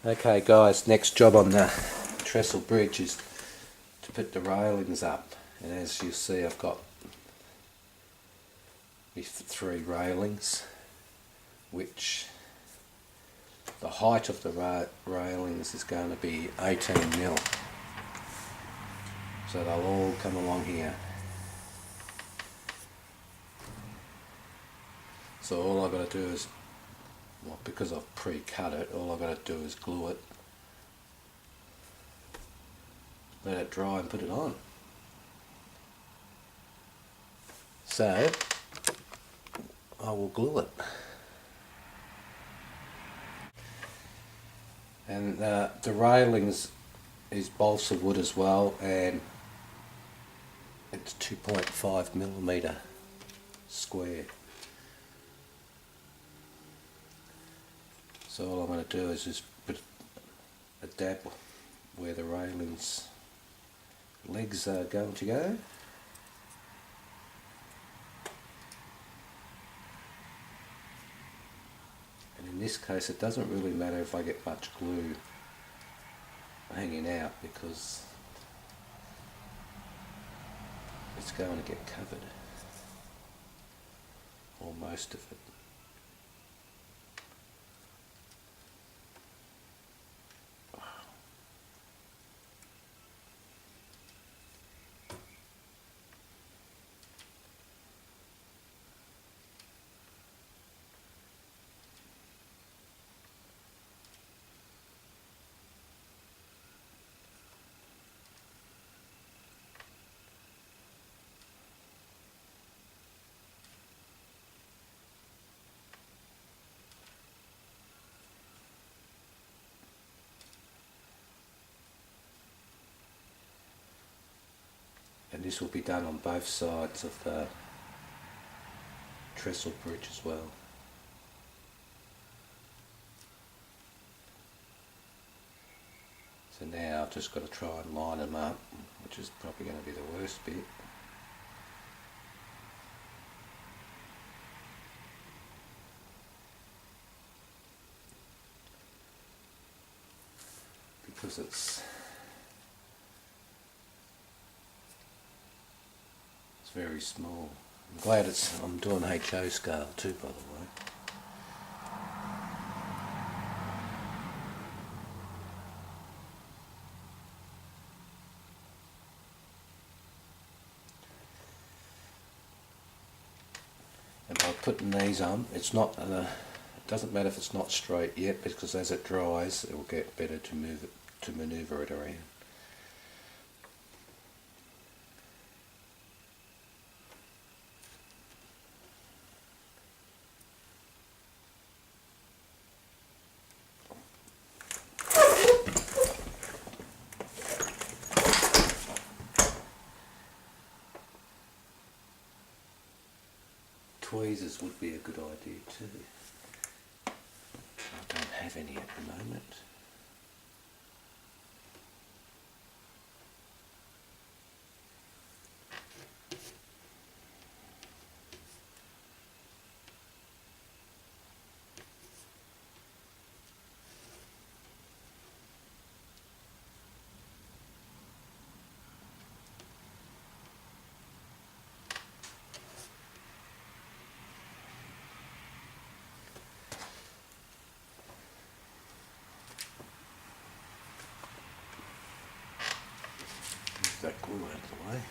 Okay guys, next job on the Trestle bridge is to put the railings up, and as you see I've got these 3 railings, which the height of the railings is going to be 18mm, so they'll all come along here. So all I've got to do is, well, because I've pre-cut it, all I've got to do is glue it, let it dry and put it on. So I will glue it. And the railings is balsa wood as well, and it's 2.5mm square. So all I'm going to do is just put a dab where the railings legs are going to go. And in this case it doesn't really matter if I get much glue hanging out, because it's going to get covered, or most of it. And this will be done on both sides of the Trestle bridge as well. So now I've just got to try and line them up, which is probably going to be the worst bit. Because it's very small. I'm glad I'm doing HO scale too, by the way. And by putting these on, it's not it doesn't matter if it's not straight yet, because as it dries it will get better to maneuver it around. Tweezers would be a good idea too. I don't have any at the moment. That glue out of the way.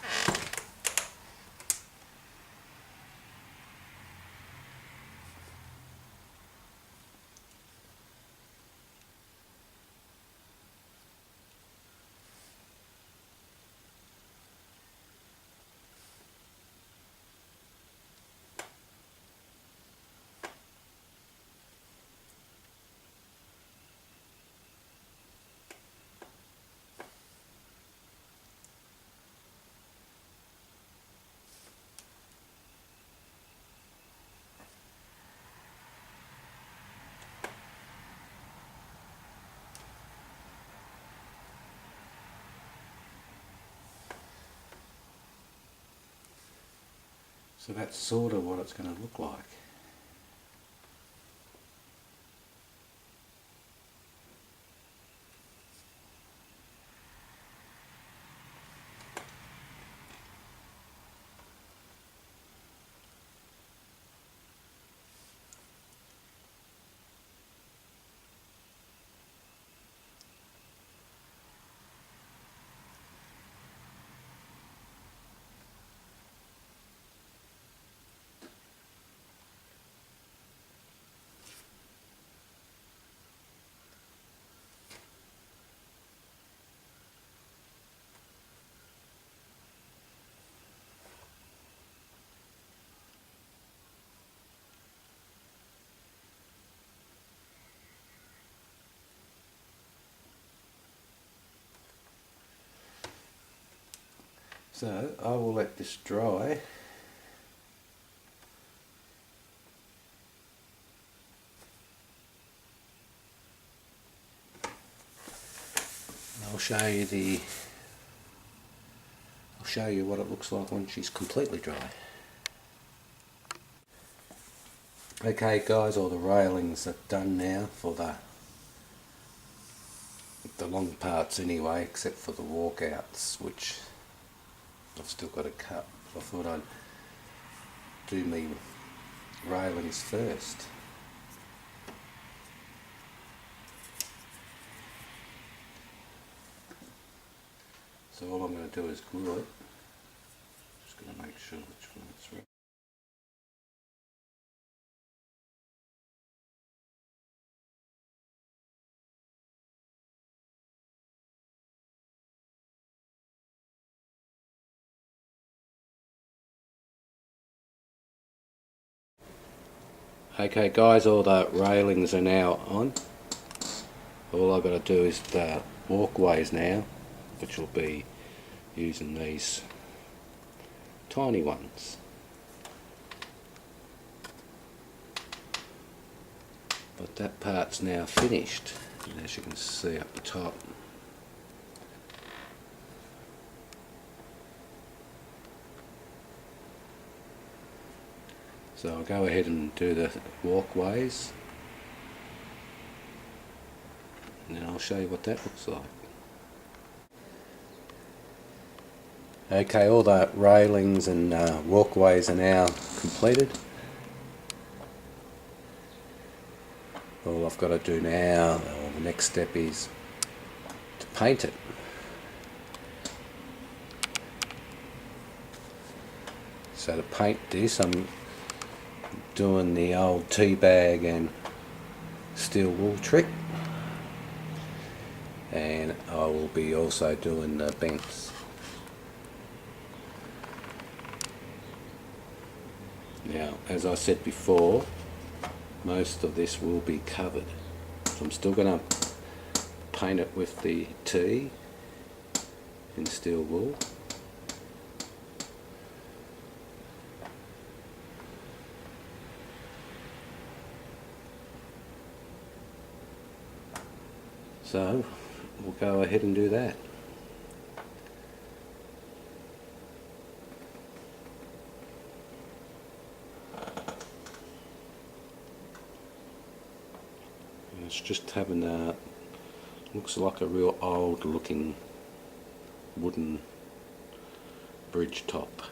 So that's sort of what it's going to look like. So I will let this dry. I'll show you what it looks like when she's completely dry. Okay guys, all the railings are done now for the long parts anyway, except for the walkouts, which I've still got to cut. I thought I'd do me railings first. So all I'm going to do is glue it. Just going to make sure which one it's right. Okay guys, all the railings are now on. All I've got to do is the walkways now, which will be using these tiny ones. But that part's now finished, and as you can see up the top. So I'll go ahead and do the walkways, and then I'll show you what that looks like. Okay, all the railings and walkways are now completed. All I've got to do now, or the next step, is to paint it. So to paint this, I'm doing the old tea bag and steel wool trick, and I will be also doing the bents. Now, as I said before, most of this will be covered, so I'm still going to paint it with the tea in steel wool. So we'll go ahead and do that. And it's just having a, looks like a real old looking wooden bridge top.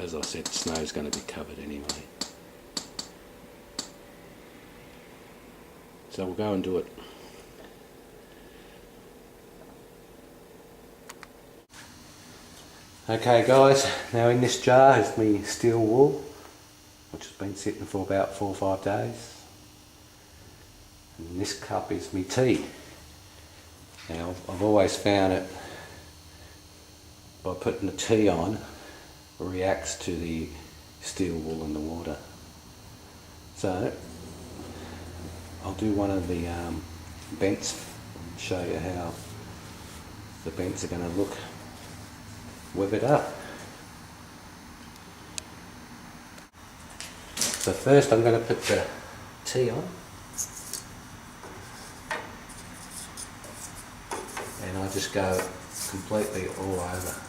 As I said, snow's going to be covered anyway. So we'll go and do it. Okay guys, now in this jar is my steel wool, which has been sitting for about 4 or 5 days. And this cup is my tea. Now I've always found it, by putting the tea on, reacts to the steel wool in the water. So I'll do one of the bents, show you how the bents are going to look with it up. So first I'm going to put the tea on, and I just go completely all over.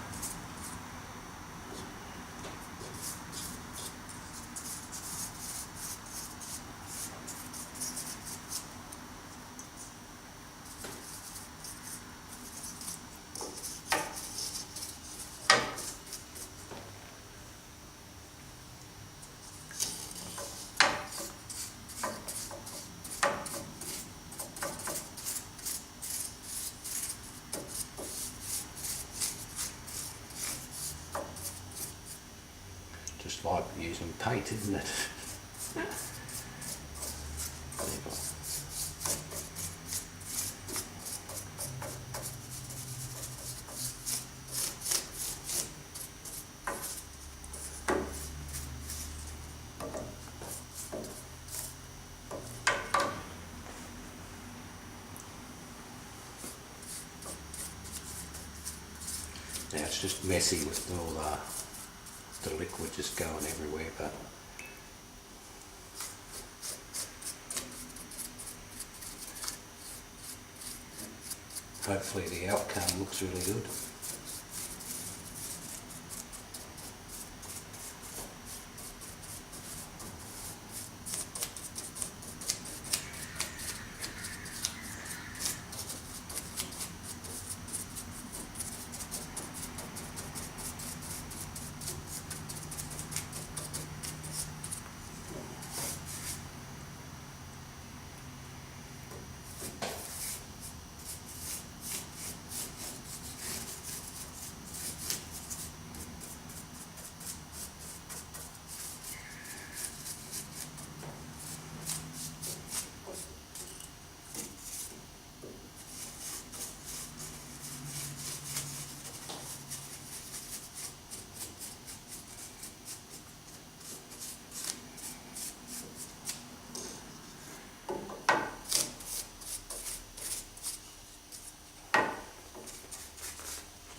Just like using paint, isn't it? Now it's just messy with all the liquid just going everywhere, but hopefully the outcome looks really good.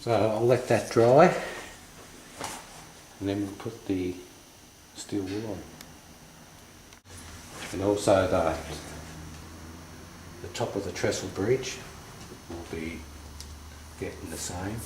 So I'll let that dry and then we'll put the steel wool on. And also the top of the trestle bridge will be getting the same.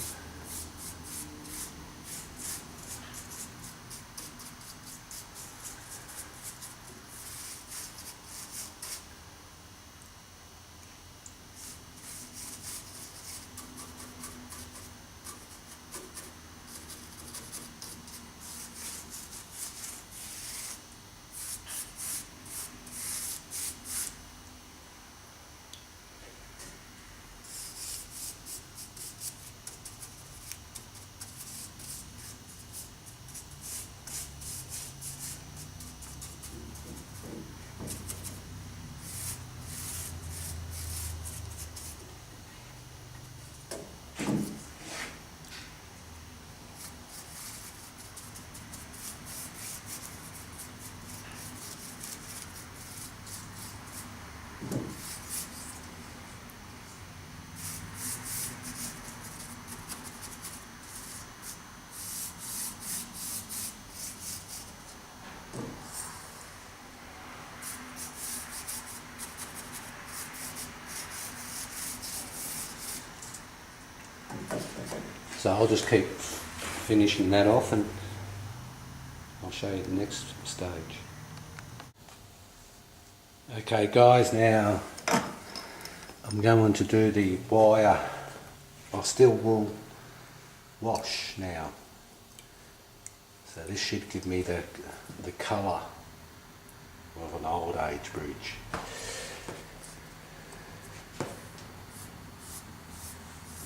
So I'll just keep finishing that off and I'll show you the next stage. Okay guys, now I'm going to do the wire or steel wool wash now. So this should give me the colour of an old age bridge.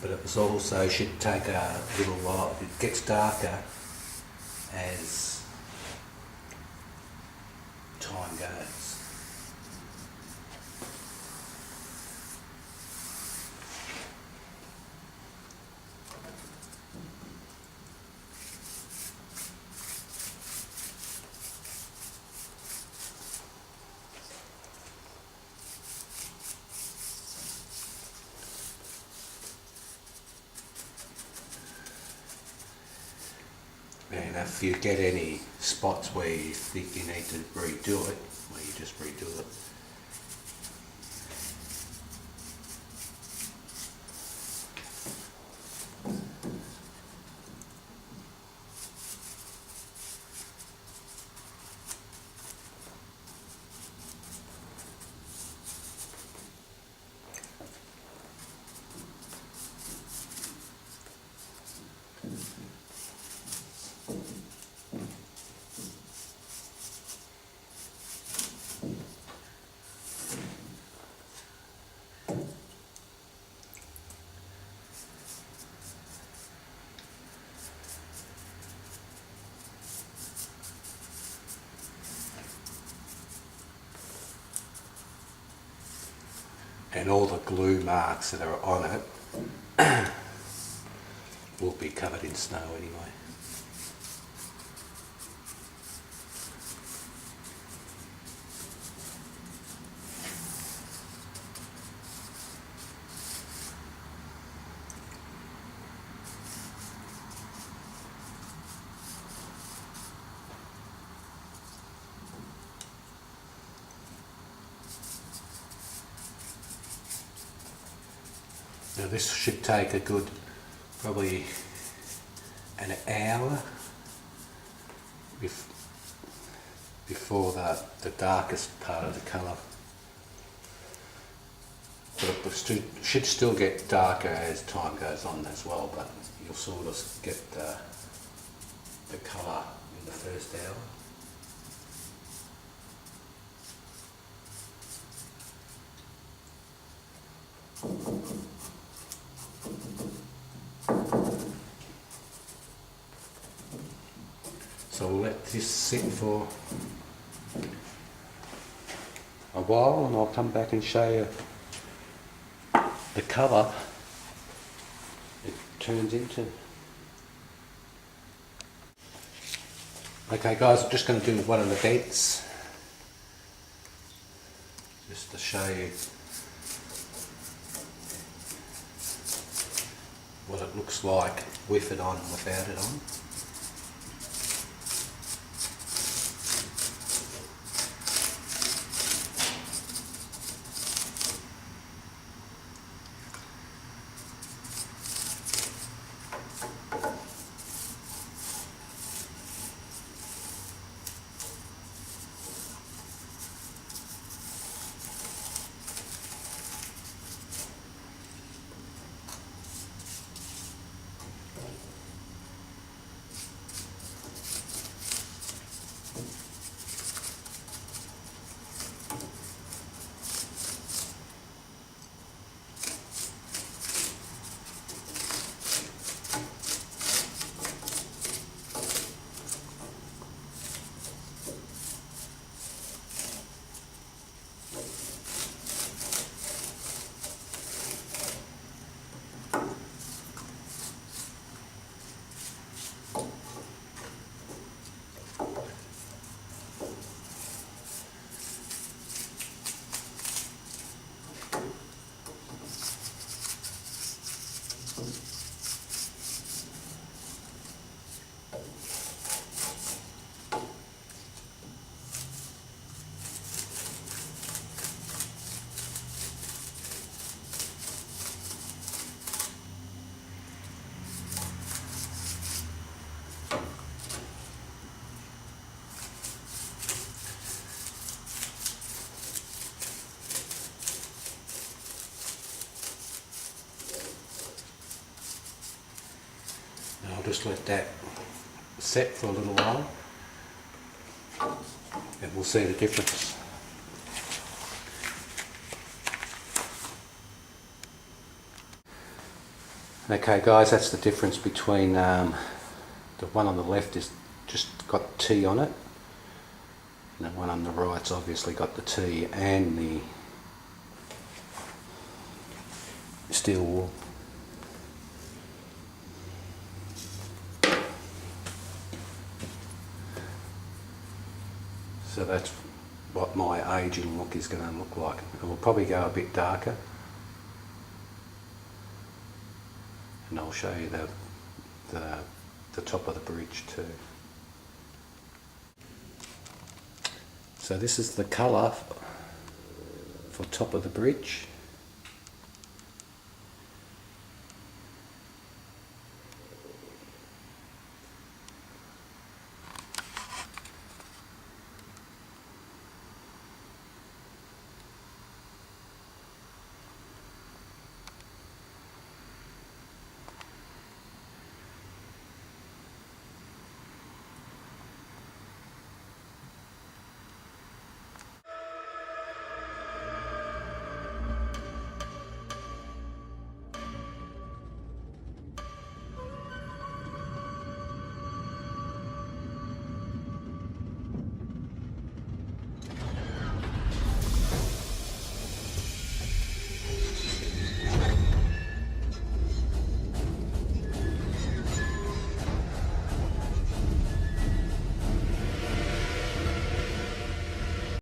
But it was also should take a little while. It gets darker as time goes. And if you get any spots where you think you need to redo it, well, you just redo it. And all the glue marks that are on it will be covered in snow anyway. So this should take a good probably an hour before the darkest part of the colour. But it should still get darker as time goes on as well, but you'll sort of get the colour in the first hour. So we'll let this sit for a while and I'll come back and show you the colour it turns into. Okay guys, I'm just going to do one of the beds just to show you what it looks like with it on and without it on. I'll just let that set for a little while and we'll see the difference. Okay guys, that's the difference between the one on the left is just got T on it and the one on the right's obviously got the T and the steel wool. So that's what my aging look is going to look like. It will probably go a bit darker. And I'll show you the top of the bridge too. So this is the colour for top of the bridge.